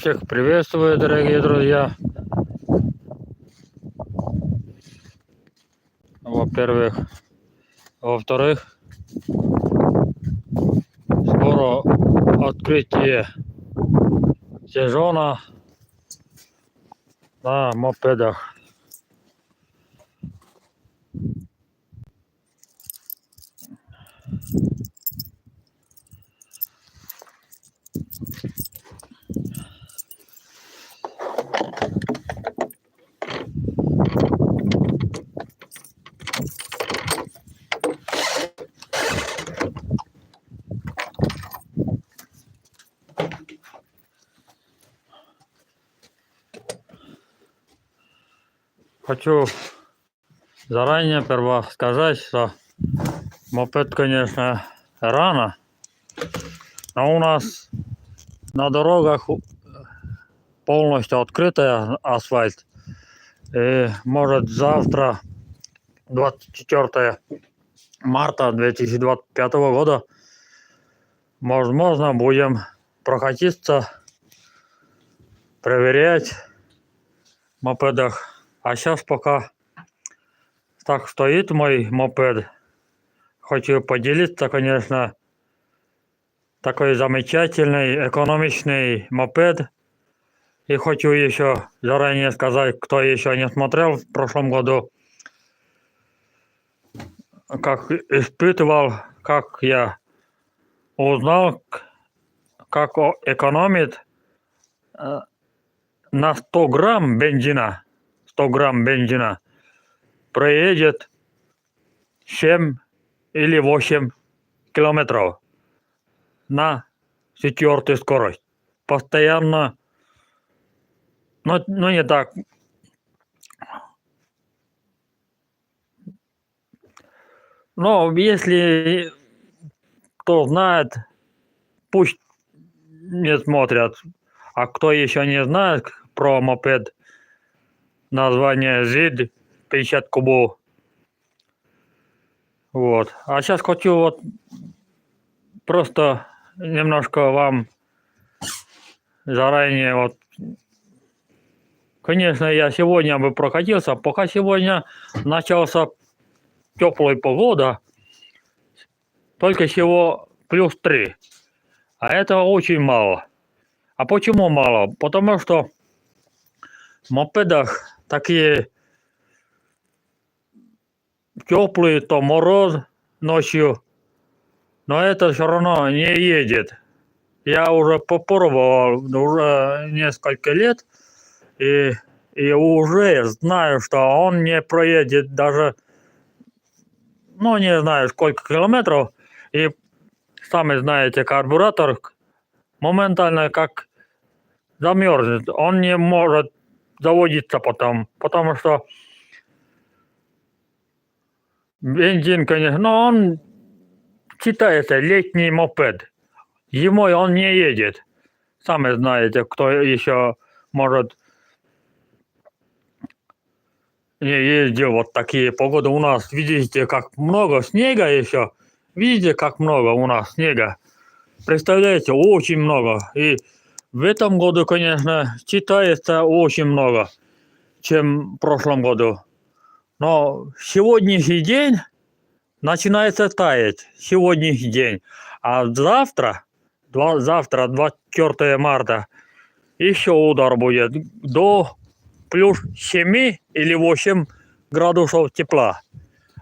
Всех приветствую, дорогие друзья. Во-первых. Во-вторых, скоро открытие сезона на мопедах. Хочу заранее сперва сказать, что мопед, конечно, рано, но у нас на дорогах полностью открытый асфальт. И может завтра, 24 марта 2025 года, возможно, будем прокатиться, проверять в мопедах. А сейчас пока так стоит мой мопед. Хочу поделиться, конечно, такой замечательный, экономичный мопед. И хочу еще заранее сказать, кто еще не смотрел в прошлом году, как испытывал, как я узнал, как экономит на 100 грамм бензина. 100 грамм бензина проедет 7 или 8 километров на 4 скорость. Постоянно, но не так. Но если кто знает, пусть не смотрят. А кто еще не знает про мопед, название ZID 50 кубов. Вот. А сейчас хочу вот просто немножко вам заранее вот. Конечно, я сегодня бы прокатился, пока сегодня начался теплая погода, только всего +3. А это очень мало. А почему мало? Потому что в мопедах такие теплые, то мороз ночью, но это все равно не едет. Я уже попробовал уже несколько лет и уже знаю, что он не проедет даже, ну, не знаю сколько километров. И сами знаете, карбюратор моментально как замерзнет. Он не может заводиться потом, потому что бензин, конечно, но он считается летний мопед. Зимой он не едет. Сами знаете, кто еще может не ездил вот такие погоды. У нас, видите, как много снега еще. Видите, как много у нас снега. Представляете, очень много. И в этом году, конечно, считается очень много, чем в прошлом году. Но сегодняшний день начинается таять. Сегодняшний день. А завтра 24 марта, еще удар будет до +7 или 8 градусов тепла.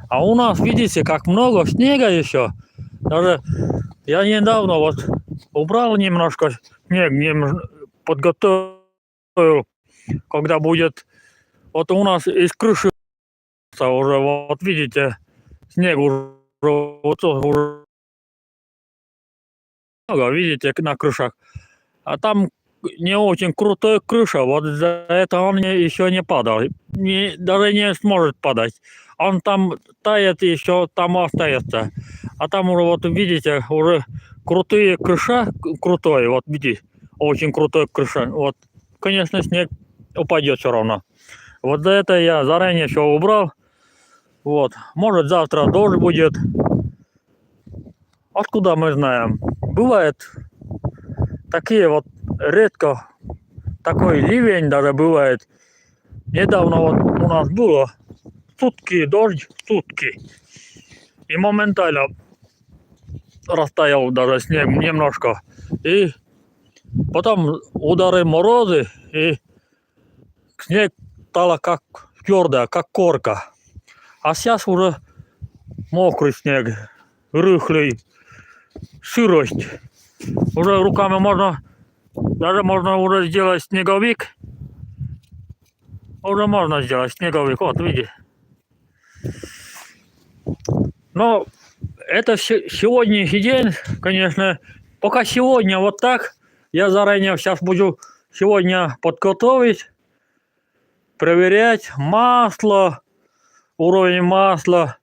А у нас, видите, как много снега еще. Даже я недавно вот убрал немножко снег, подготовил, когда будет, вот у нас из крыши уже, вот видите, снег уже, вот уже много, видите, на крышах. А там не очень крутая крыша, вот за это он еще не падал, даже не сможет падать. Он там тает, еще там остается. А там уже, вот видите, уже крутые крыша, крутой, вот видите, очень крутой крыша. Вот, конечно, снег упадет все равно. Вот за это я заранее все убрал. Вот, может завтра дождь будет. Откуда мы знаем? Бывает такие вот редко такой ливень даже бывает. Недавно вот у нас было сутки дождь, сутки. И моментально растаял даже снег немножко. И потом удары морозы, и снег стало как твердая, как корка. А сейчас уже мокрый снег, рыхлый, сырость. Уже руками можно, даже можно уже сделать снеговик. Уже можно сделать снеговик, вот видите. Но это сегодняшний день, конечно, пока сегодня вот так. Я заранее сейчас буду сегодня подготовить, проверять масло, уровень масла.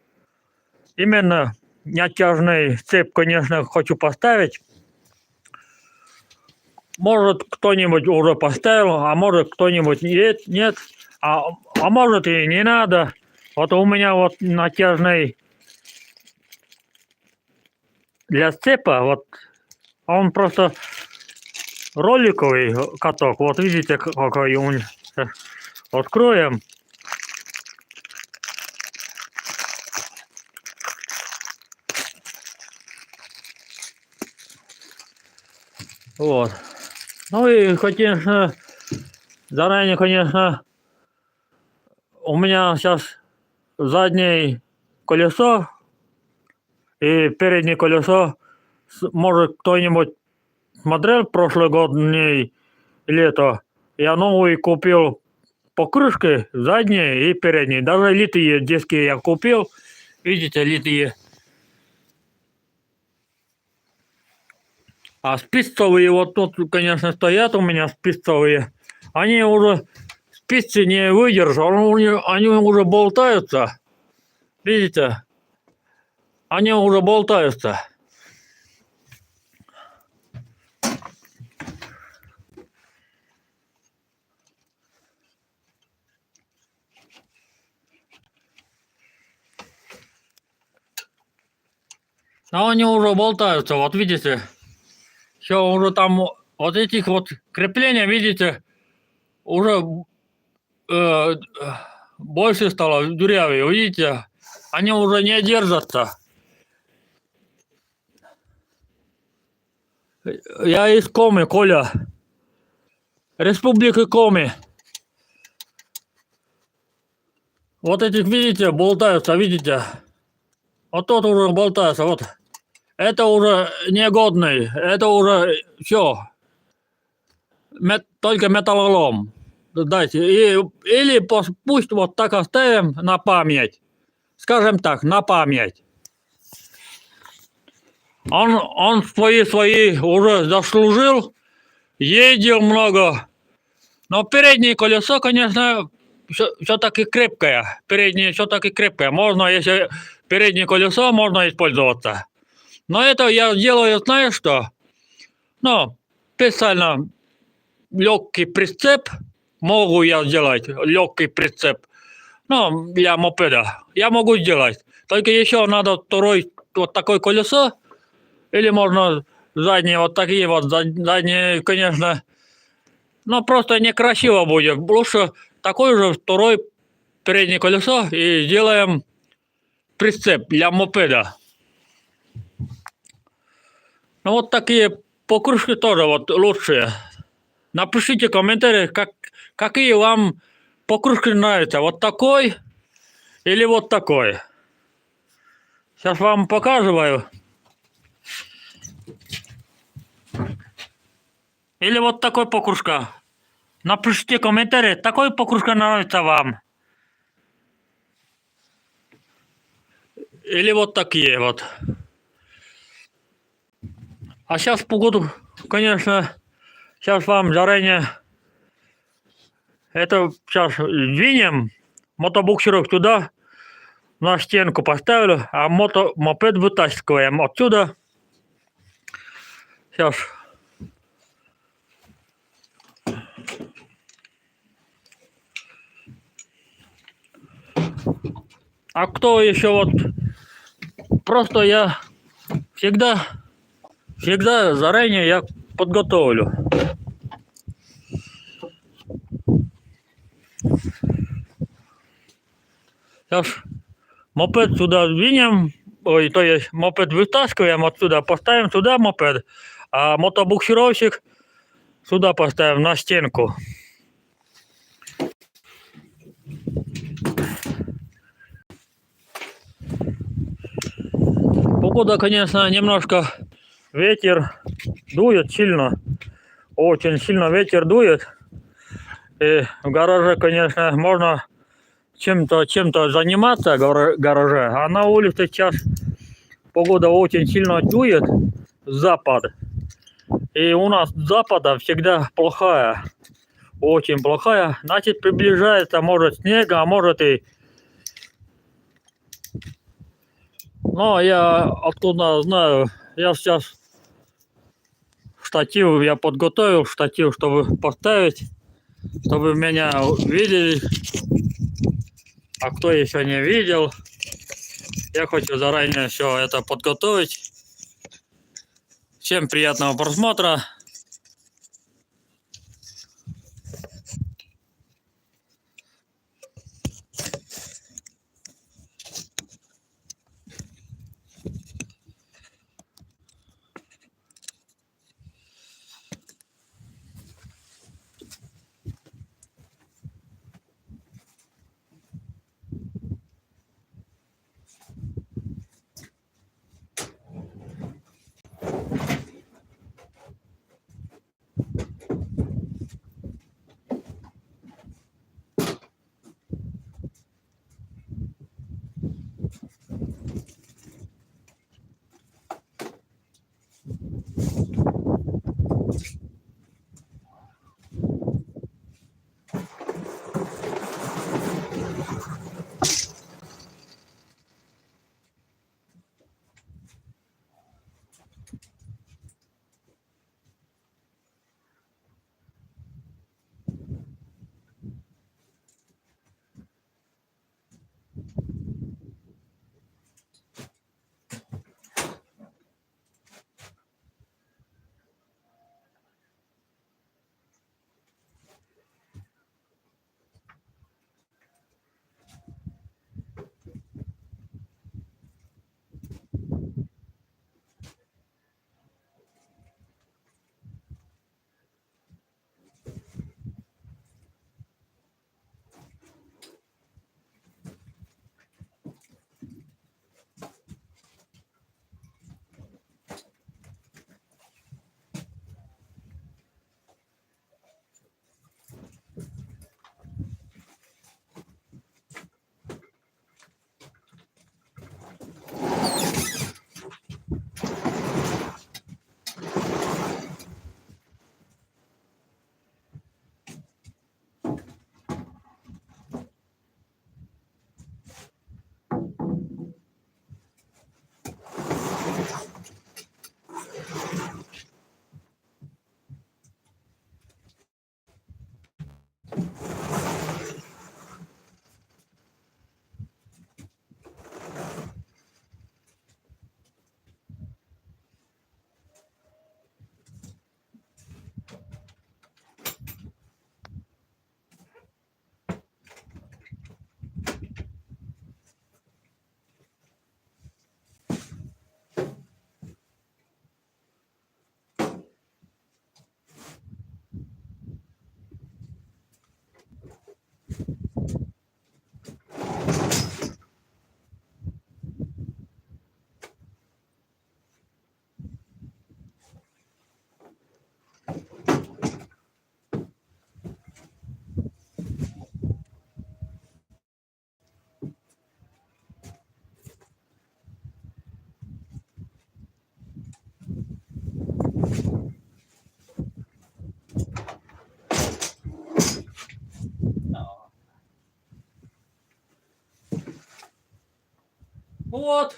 Именно натяжный цепь, конечно, хочу поставить. Может, кто-нибудь уже поставил, а может, кто-нибудь нет. А может и не надо. Вот у меня вот натяжный для сцепа, вот он просто роликовый каток. Вот видите, какой он. Откроем. Вот. Ну и, конечно, заранее, конечно, у меня сейчас заднее колесо и переднее колесо. Может, кто-нибудь смотрел прошлогодний лето? Я новый купил покрышки задние и передние. Даже литые диски я купил. Видите, литые. А спицовые вот тут, конечно, стоят у меня спицовые. Они уже, спицы не выдержат, они уже болтаются. Видите? Они уже болтаются. Но они уже болтаются, вот видите. Все уже там, вот этих вот крепления, видите, уже больше стало дырявее, видите. Они уже не держатся. Я из Коми, Коля. Республики Коми. Вот этих, видите, болтаются, видите. Вот тот уже болтается, вот. Это уже негодный, это уже все. Только металлолом. Дайте. Или пусть вот так оставим на память. Скажем так, на память. Он свои уже заслужил, ездил много. Но переднее колесо, конечно, все-таки крепкое. Переднее все-таки крепкое. Можно, если переднее колесо, можно использоваться. Но это я делаю, знаешь что? Ну, специально легкий прицеп. Могу я сделать легкий прицеп. Ну, для мопеда. Я могу сделать. Только еще надо второй вот такое колесо. Или можно задние вот такие вот. Задние, конечно, но просто некрасиво будет. Лучше такой же второй переднее колесо и сделаем прицеп для мопеда. Ну вот такие покрышки тоже вот лучшие. Напишите комментарии, какие вам покрышки нравятся. Вот такой или вот такой. Сейчас вам показываю. Или вот такой покрышка. Напишите комментарий, такой покрышка нравится вам. Или вот такие вот. А сейчас погоду, конечно, сейчас вам заранее это сейчас двинем мотобуксирок туда, на стенку поставлю, а мопед вытаскиваем отсюда. Сейчас. А кто еще вот, просто я всегда заранее я подготовлю. Сейчас мопед сюда двинем, ой, то есть мопед вытаскиваем отсюда, поставим сюда мопед, а мотобуксировщик сюда поставим на стенку. Погода, конечно, немножко ветер дует сильно, очень сильно ветер дует. И в гараже, конечно, можно чем-то заниматься в гараже, а на улице сейчас погода очень сильно дует, запад. И у нас с запада всегда плохая, очень плохая. Значит, приближается, может, снег, а может и... Но я оттуда знаю, я сейчас штатив, я подготовил штатив, чтобы поставить, чтобы меня видели. А кто еще не видел, я хочу заранее все это подготовить. Всем приятного просмотра. Вот.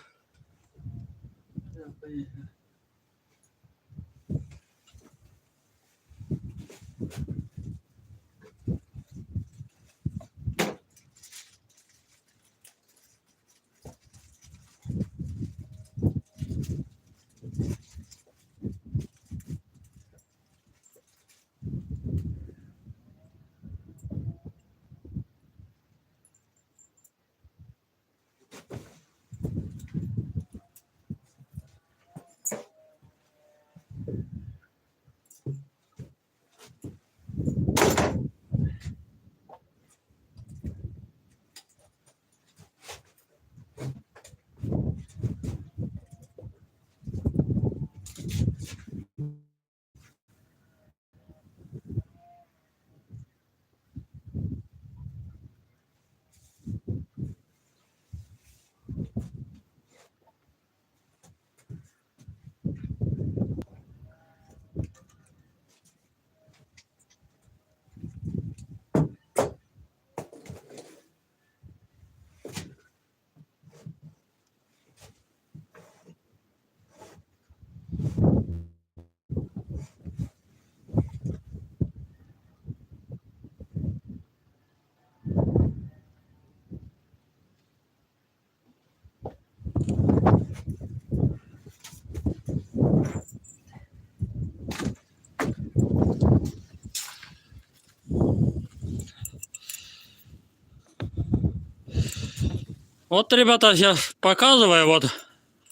Вот, ребята, сейчас показываю, вот.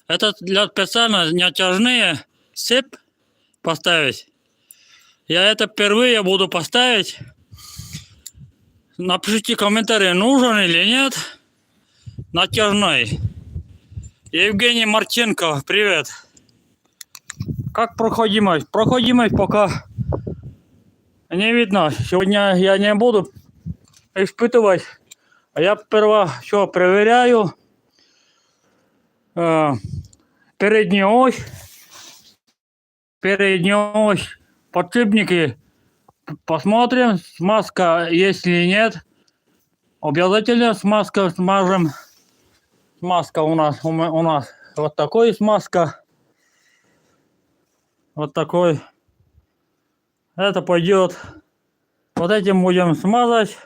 Это для специально натяжные цепь поставить. Я это впервые буду поставить. Напишите комментарий, нужен или нет натяжной. Евгений Марченко, привет. Как проходимость? Проходимость пока не видно. Сегодня я не буду испытывать. Я сперва все проверяю. Передняя ось. Подшипники. Посмотрим, смазка есть или нет. Обязательно смазка смажем. Смазка у нас вот такой смазка. Вот такой. Это пойдет. Вот этим будем смазать.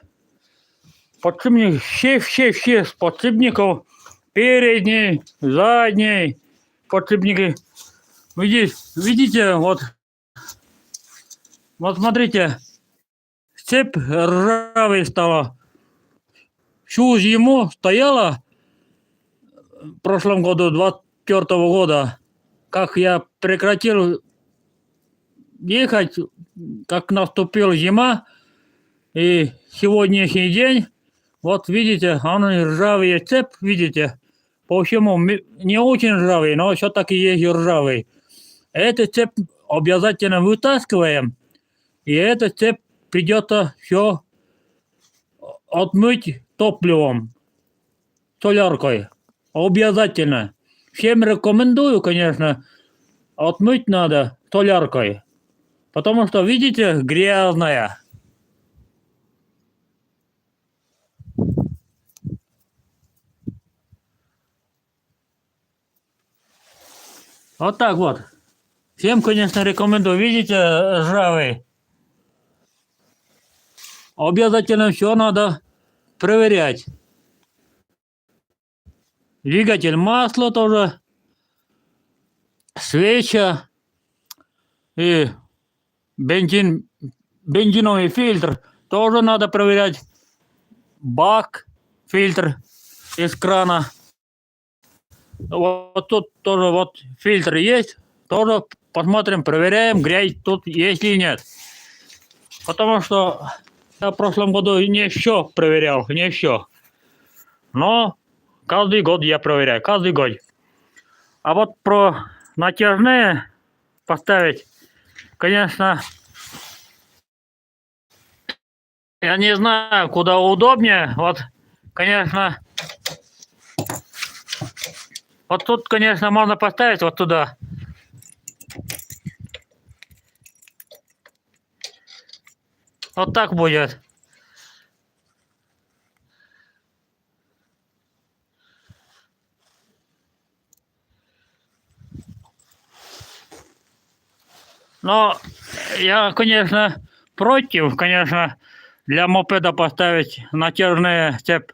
Подшипник, все с подшипников. Передний, задний подшипники. Видите, вот смотрите. Цепь ржавая стала. Всю зиму стояла в прошлом году, 24-го года. Как я прекратил ехать, как наступила зима, и сегодняшний день, вот видите, она ржавая цепь, видите, по всему не очень ржавый, но все-таки есть ржавый. Эту цепь обязательно вытаскиваем, и эта цепь придется все отмыть топливом, соляркой. Обязательно. Всем рекомендую, конечно, отмыть надо соляркой. Потому что, видите, грязная. Вот так вот. Всем, конечно, рекомендую. Видите, ржавый. Обязательно все надо проверять. Двигатель, масло тоже. Свеча. И бензиновый фильтр тоже надо проверять. Бак, фильтр из крана. Вот тут тоже вот фильтр есть. Тоже посмотрим, проверяем, грязь тут есть или нет. Потому что я в прошлом году не все проверял, не все. Но каждый год я проверяю, каждый год. А вот про натяжные поставить, конечно, я не знаю, куда удобнее. Вот, конечно, вот тут, конечно, можно поставить вот туда. Вот так будет. Но я, конечно, против, конечно, для мопеда поставить натяжные цепь.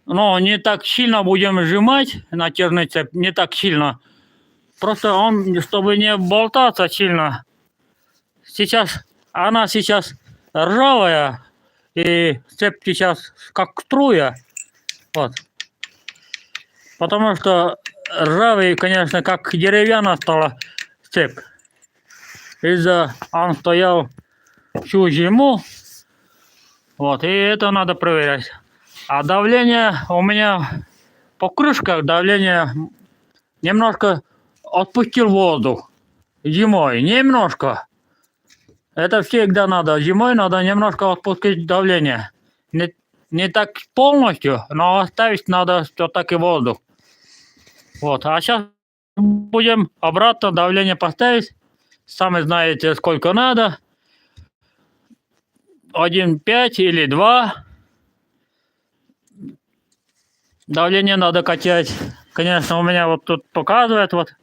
Но не так сильно будем сжимать натяжный цепь, не так сильно. Просто он, чтобы не болтаться сильно. Она сейчас ржавая, и цепь сейчас как струя. Вот. Потому что ржавый, конечно, как деревянная стала цепь. Он стоял всю зиму. Вот, и это надо проверять. А давление у меня по крышках, давление немножко отпустил воздух. Зимой, немножко. Это всегда надо. Зимой надо немножко отпустить давление. Не так полностью, но оставить надо все-таки воздух. Вот, а сейчас будем обратно давление поставить. Сами знаете, сколько надо. 1,5 или 2. Давление надо качать. Конечно, у меня вот тут показывает вот.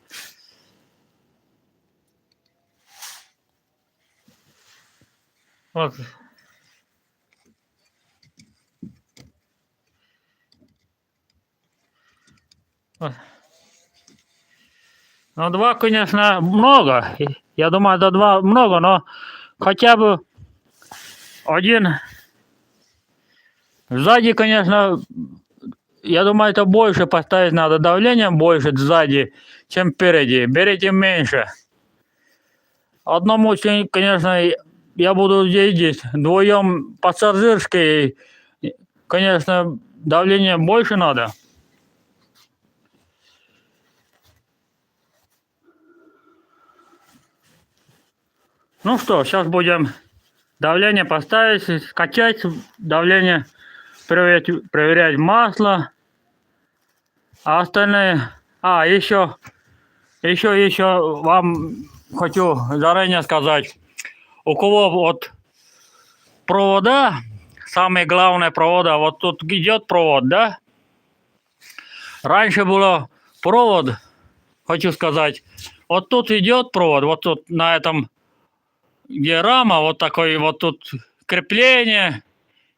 Вот. Вот. Ну, 2, конечно, много. Я думаю, до 2 много, но хотя бы 1. Сзади, конечно, я думаю, это больше поставить надо давление, больше сзади, чем впереди. Берите меньше. Одному, конечно, я буду здесь, вдвоем пассажирской, конечно, давление больше надо. Ну что, сейчас будем давление поставить, скачать давление, проверять масло, а остальные... еще вам хочу заранее сказать, у кого вот провода, самые главные провода, вот тут идет провод, да? Раньше было провод, хочу сказать, вот тут идет провод, вот тут на этом, где рама, вот такой вот тут крепление,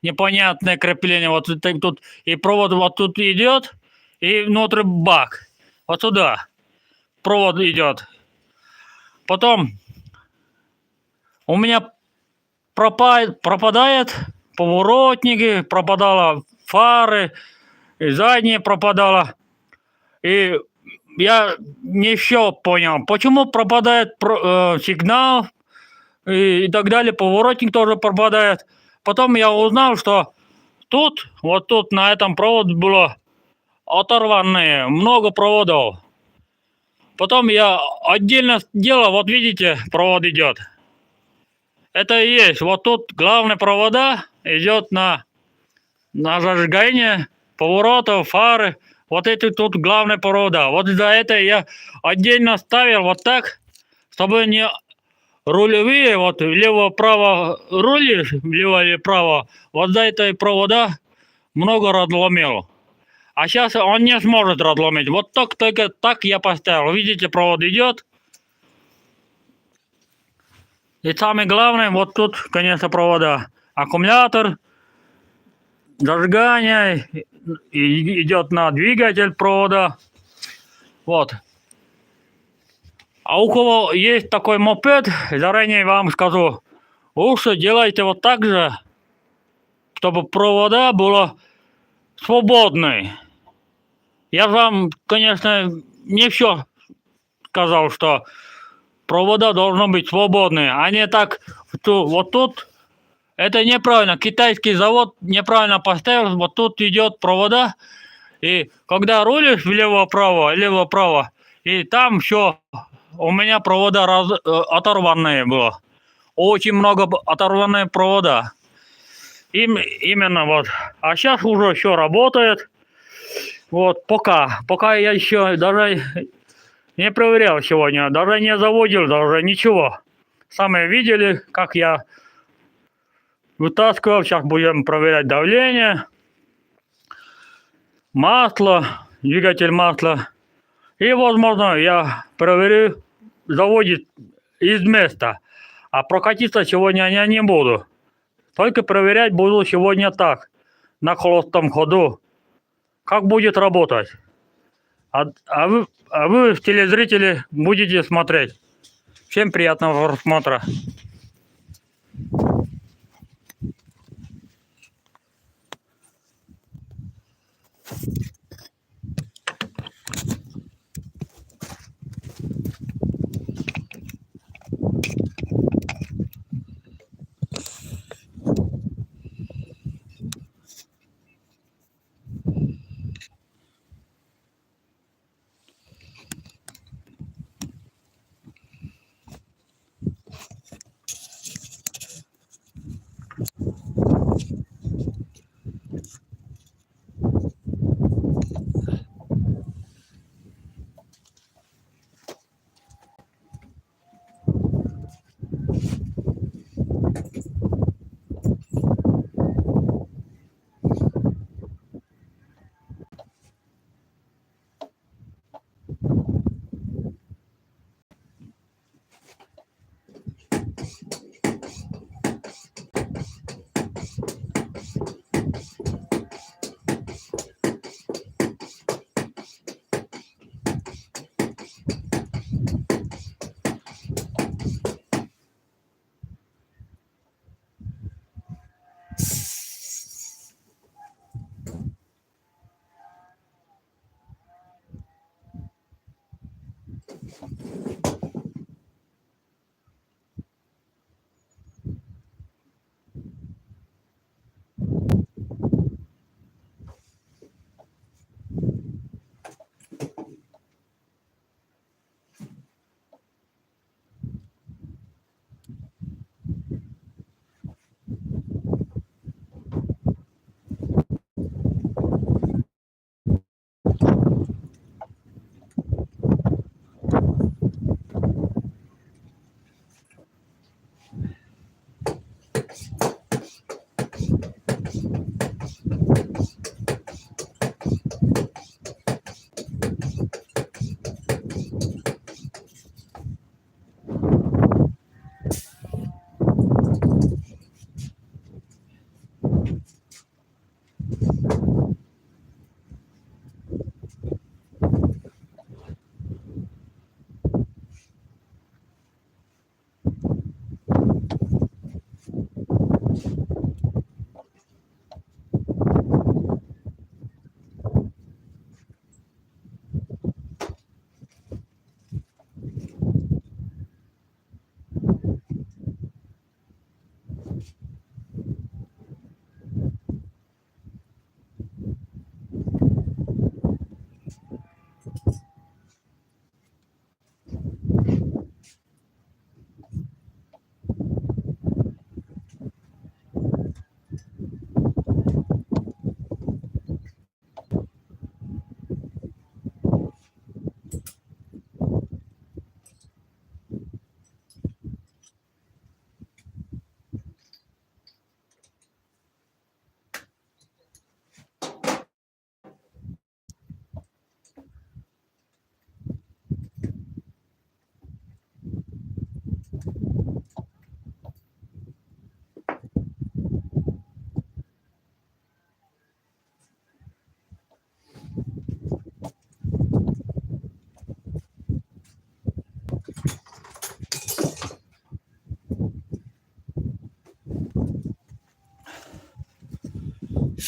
непонятное крепление, вот тут и провод вот тут идет, и внутрь бак, вот туда провод идет. Потом у меня пропадает поворотники, пропадала фары, и задние пропадало. И я не все понял, почему пропадает сигнал и так далее, поворотник тоже пропадает. Потом я узнал, что тут, вот тут на этом проводе было оторванные, много проводов. Потом я отдельно сделал, вот видите, провод идет. Это и есть, вот тут главные провода идет на зажигание поворотов, фары. Вот эти тут главные провода. Вот за это я отдельно ставил вот так, чтобы не рулевые, вот лево-право рулишь, лево или право, вот за этой провода много разломил. А сейчас он не сможет разломить. Вот только так я поставил. Видите, провод идет. И самое главное, вот тут, конечно, провода. Аккумулятор, зажигание, идет на двигатель провода. Вот. А у кого есть такой мопед, заранее вам скажу, лучше делайте вот так же, чтобы провода было свободные. Я вам, конечно, не все сказал, что провода должны быть свободные, а не так, вот тут. Это неправильно. Китайский завод неправильно поставил. Вот тут идет провода. И когда рулишь влево-право, и там все, у меня провода оторванные было. Очень много оторванные провода. Именно вот. А сейчас уже все работает. Вот пока я еще даже не проверял сегодня, даже не заводил, даже ничего. Сами видели, как я вытаскивал. Сейчас будем проверять давление, масло, двигатель масла. И, возможно, я проверю, заводит из места. А прокатиться сегодня я не буду. Только проверять буду сегодня так, на холостом ходу. Как будет работать. А вы, телезрители, будете смотреть. Всем приятного просмотра.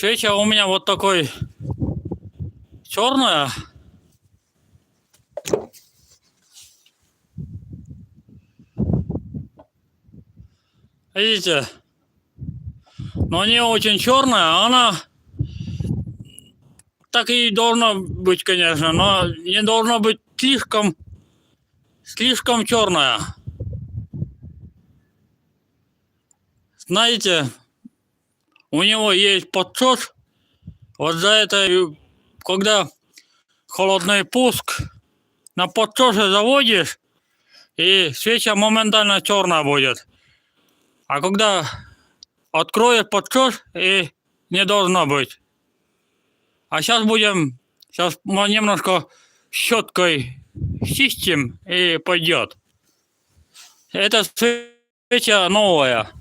Свеча у меня вот такой черная. Видите? Но не очень черная, она так и должна быть, конечно, но не должна быть слишком черная. Знаете, у него есть подсос. Вот за это, когда холодный пуск, на подсосе заводишь, и свеча моментально черная будет. А когда откроешь подсос, и не должно быть. А сейчас мы немножко щеткой чистим, и пойдет. Это свеча новая.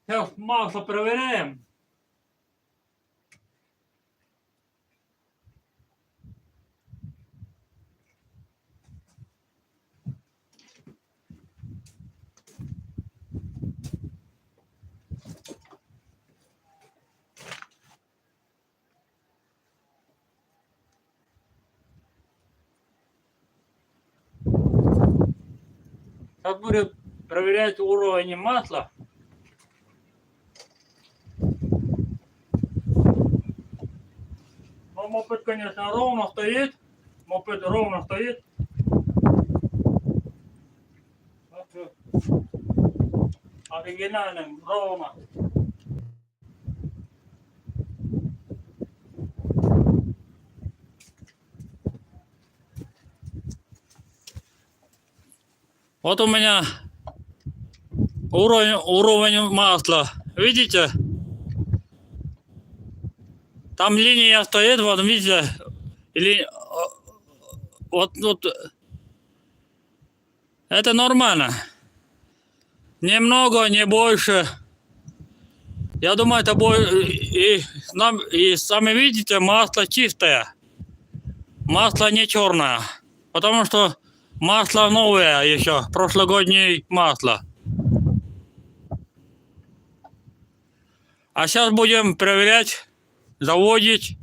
Сейчас масло проверяем. Сейчас будем проверять уровень масла. Но мопед, конечно, ровно стоит. Мопед ровно стоит. Оригинальным, ровно. Вот у меня уровень масла. Видите? Там линия стоит, вот видите? Или вот. Это нормально. Немного, не больше. Я думаю, это будет и сами видите, масло чистое. Масло не черное. Потому что масло новое еще, прошлогоднее масло. А сейчас будем проверять, заводить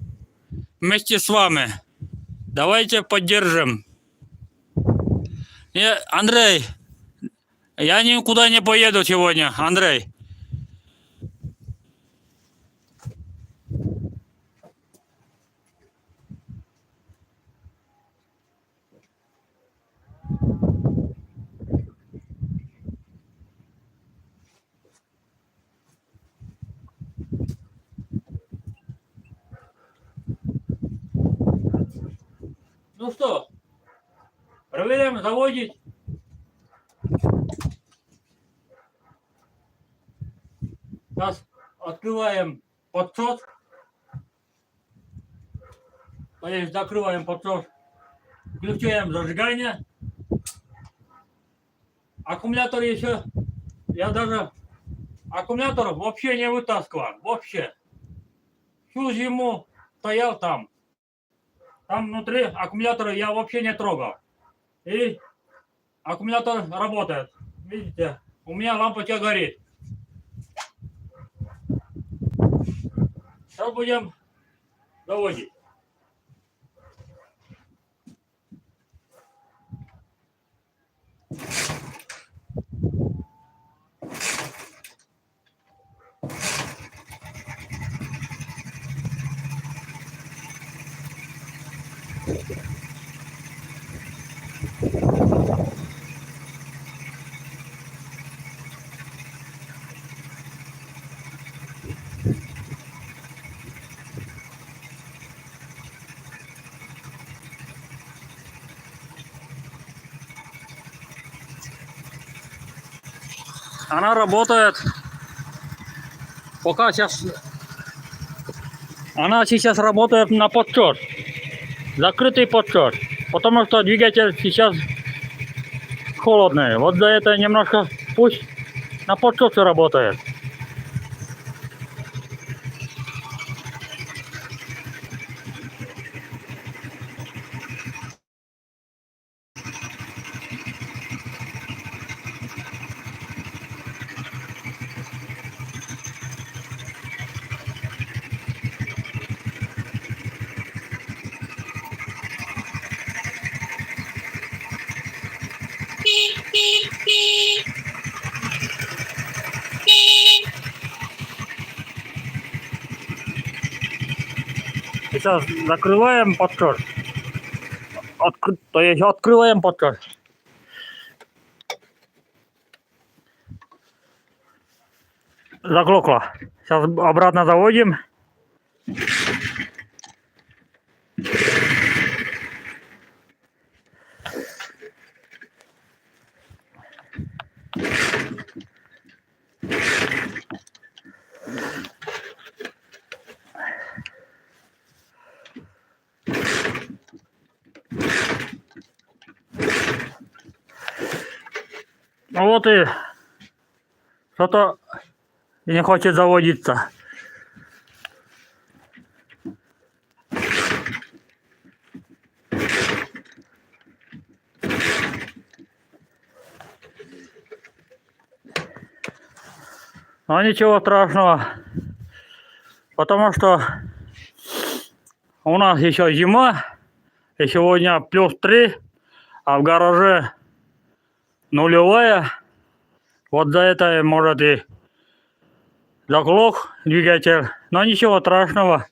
вместе с вами. Давайте поддержим. Андрей, я никуда не поеду сегодня, Андрей. Ну что, проверяем, заводить. Сейчас открываем подсос. То есть закрываем подсос. Включаем зажигание. Аккумулятор еще, я даже аккумулятор вообще не вытаскивал. Вообще. Всю зиму стоял там. Там внутри аккумулятора я вообще не трогал. И аккумулятор работает. Видите, у меня лампочка горит. Сейчас будем заводить. Она работает. Пока сейчас... Она сейчас работает на подсос. Закрытый подсос. Потому что двигатель сейчас холодный. Вот за это немножко пусть на подсосе работает. Сейчас закрываем подсос. То есть открываем подсос. Заглохло. Сейчас обратно заводим. Ну вот и что-то не хочет заводиться. Но ничего страшного, потому что у нас еще зима, и сегодня +3, а в гараже нулевая. Вот за это, может, и заглох двигатель. Но ничего страшного.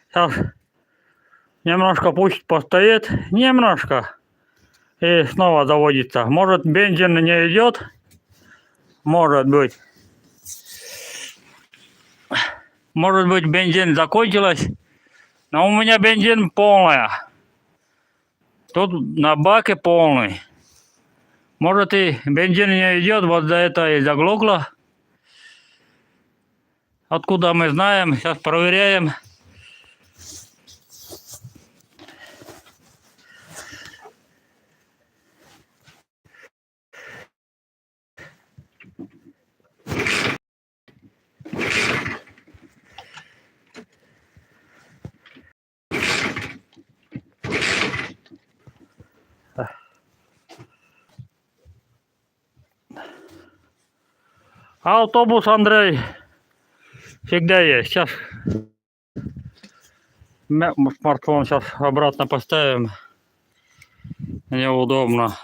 Сейчас немножко пусть постоит. Немножко. И снова заводится. Может, бензин не идет. Может быть. Может быть, бензин закончилась. Но у меня бензин полная. Тут на баке полный. Может, и бензин не идет, вот за это и заглохло. Откуда мы знаем? Сейчас проверяем. Автобус, Андрей, всегда есть. Сейчас смартфон сейчас обратно поставим. Неудобно.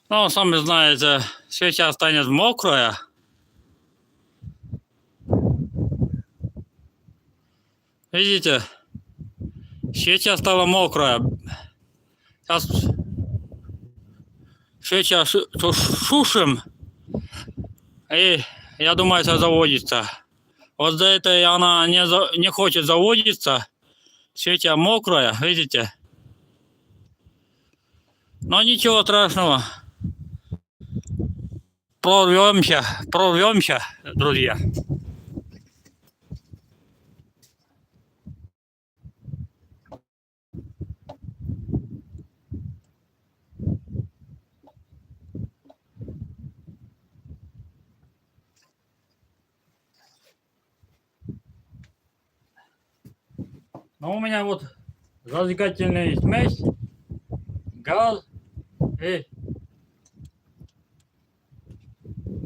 Ну, сами знаете, свеча станет мокрая. Видите? Свеча стала мокрая. Сейчас свеча сушим. И я думаю, это заводится. Вот за это она не хочет заводиться. Свеча мокрая, видите? Но ничего страшного. Прорвемся, друзья. Но у меня вот зажигательная смесь, газ и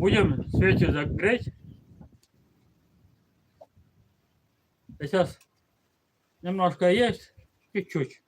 будем свечи загреть. Сейчас немножко есть, чуть-чуть.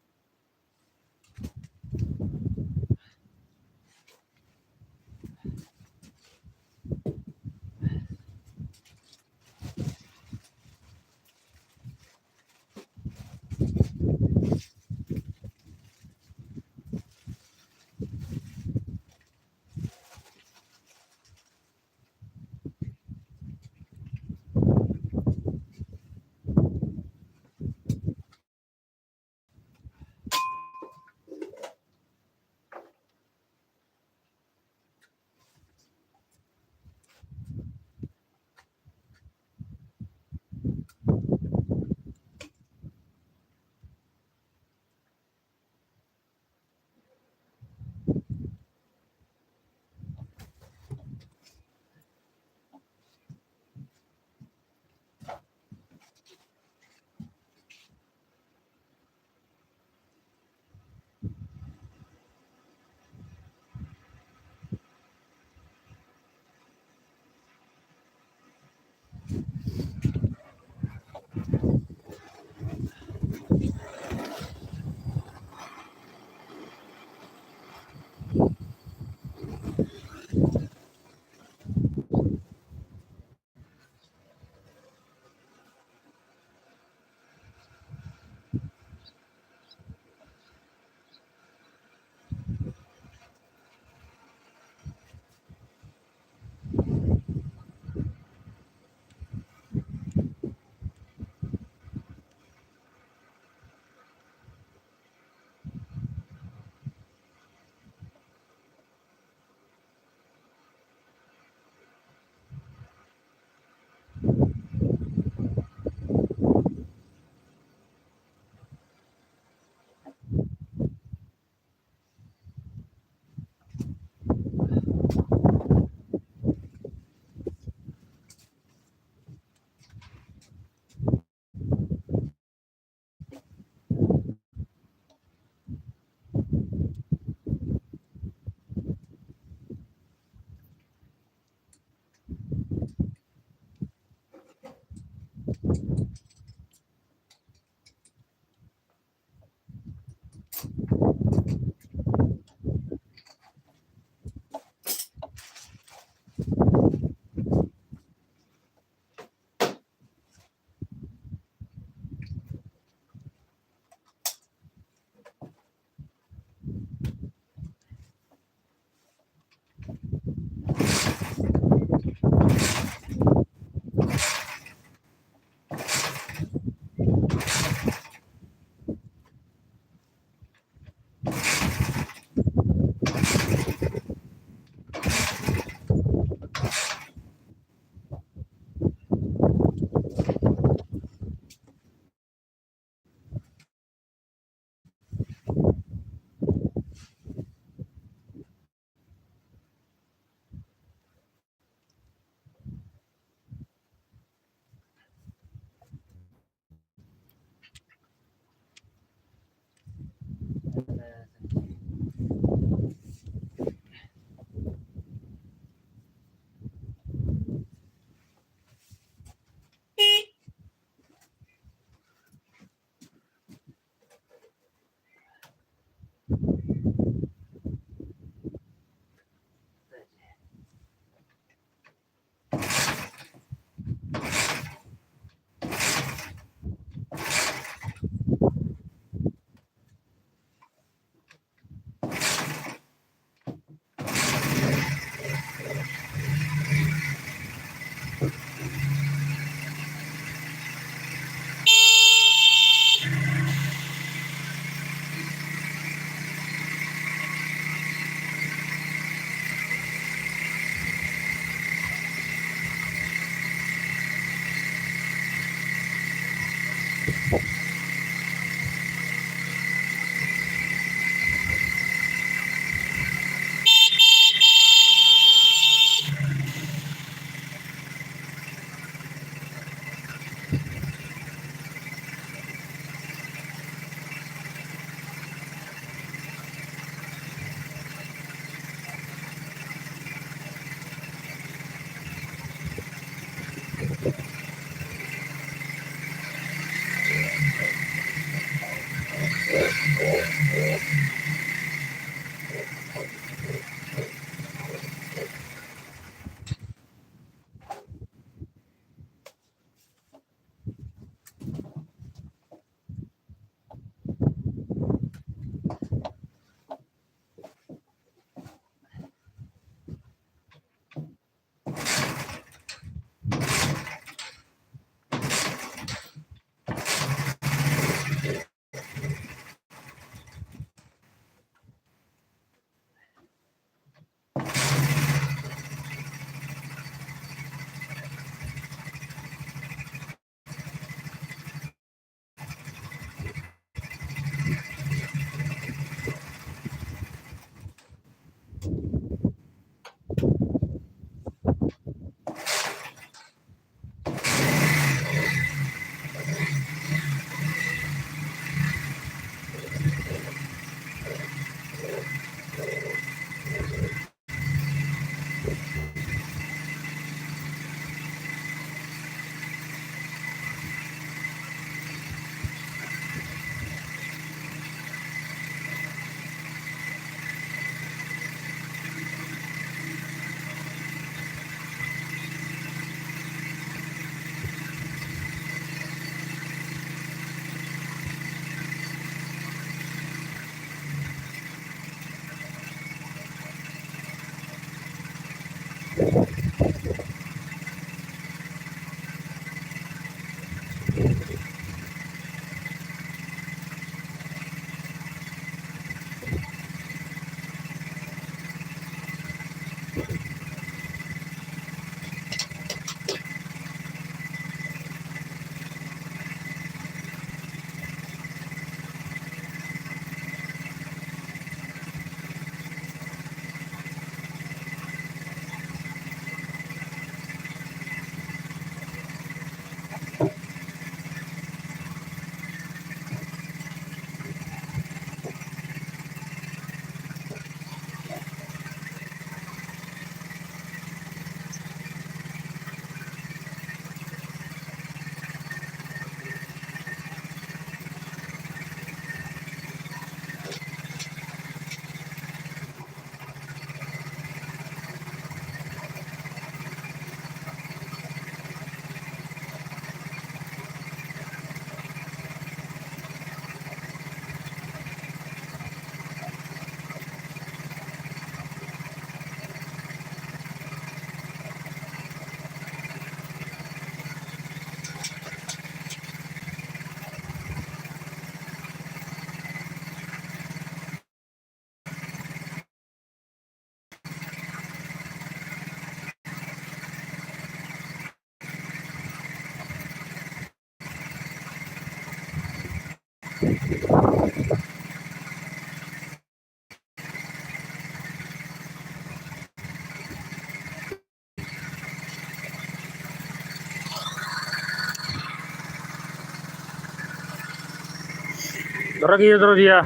Дорогие друзья,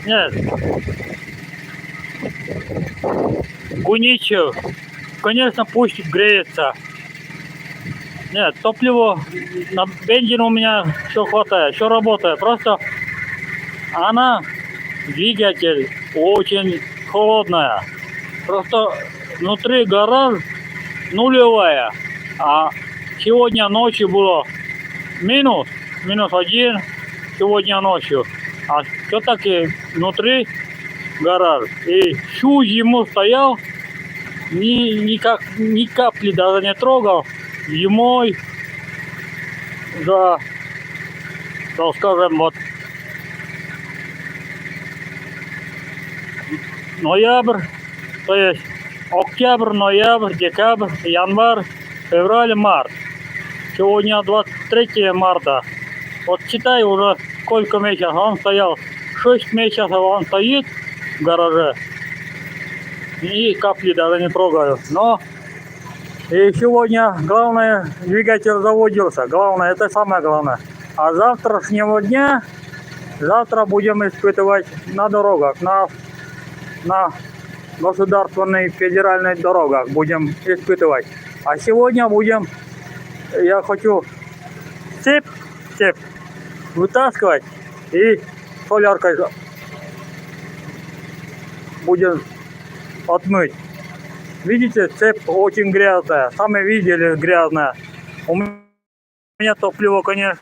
нет, Гуничев, конечно, пусть греется. Нет, топливо, на бензин у меня все хватает, все работает. Просто она, двигатель, очень холодная. Просто внутри гараж нулевая. А сегодня ночью было минус 1 сегодня ночью. А все-таки внутри гараж. И всю зиму стоял, ни капли даже не трогал. Зимой, да, скажем, вот ноябрь, то есть октябрь, ноябрь, декабрь, январь, февраль, март. Сегодня 23 марта. Вот читай уже сколько месяцев. Он стоял 6 месяцев, он стоит в гараже. И капли даже не трогаю. Но и сегодня главное, двигатель заводился. Главное, это самое главное. А с завтрашнего дня, завтра будем испытывать на дорогах, на государственных федеральных дорогах будем испытывать. А сегодня будем, я хочу цепь вытаскивать и соляркой будем отмыть. Видите, цепь очень грязная. Сами видели, грязная. У меня топлива, конечно,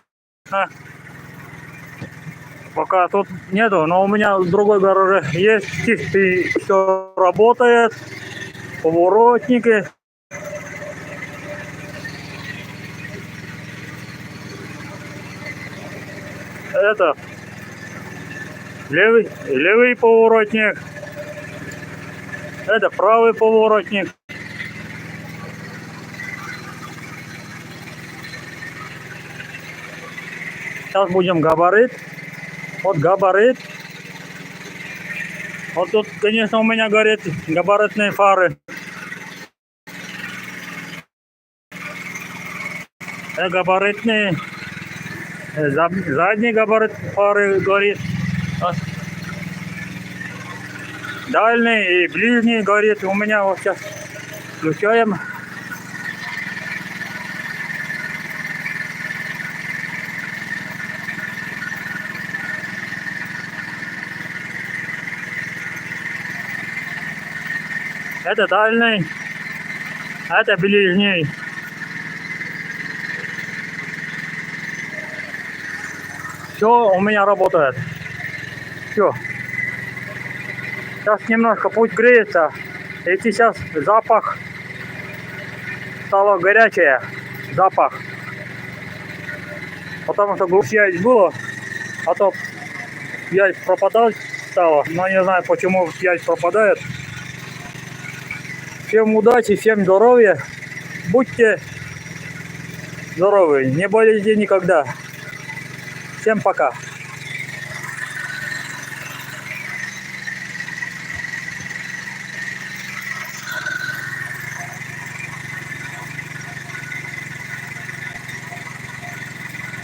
пока тут нету, но у меня в другой гараже есть. Чистый, все работает. Поворотники. Это левый поворотник. Это правый поворотник. Сейчас будем габарит. Вот габарит. Вот тут, конечно, у меня горят габаритные фары. Габаритные. Задний габарит фары горит. Дальний и ближний горит. У меня вот сейчас включаем. Это дальний, это ближний. Все у меня работает. Все. Сейчас немножко путь греется. И сейчас запах стало горячее. Запах. Потому что глушьясь было, а то яйц пропадать стало. Но не знаю, почему яйц пропадает. Всем удачи, всем здоровья. Будьте здоровы, не болейте никогда. Всем пока.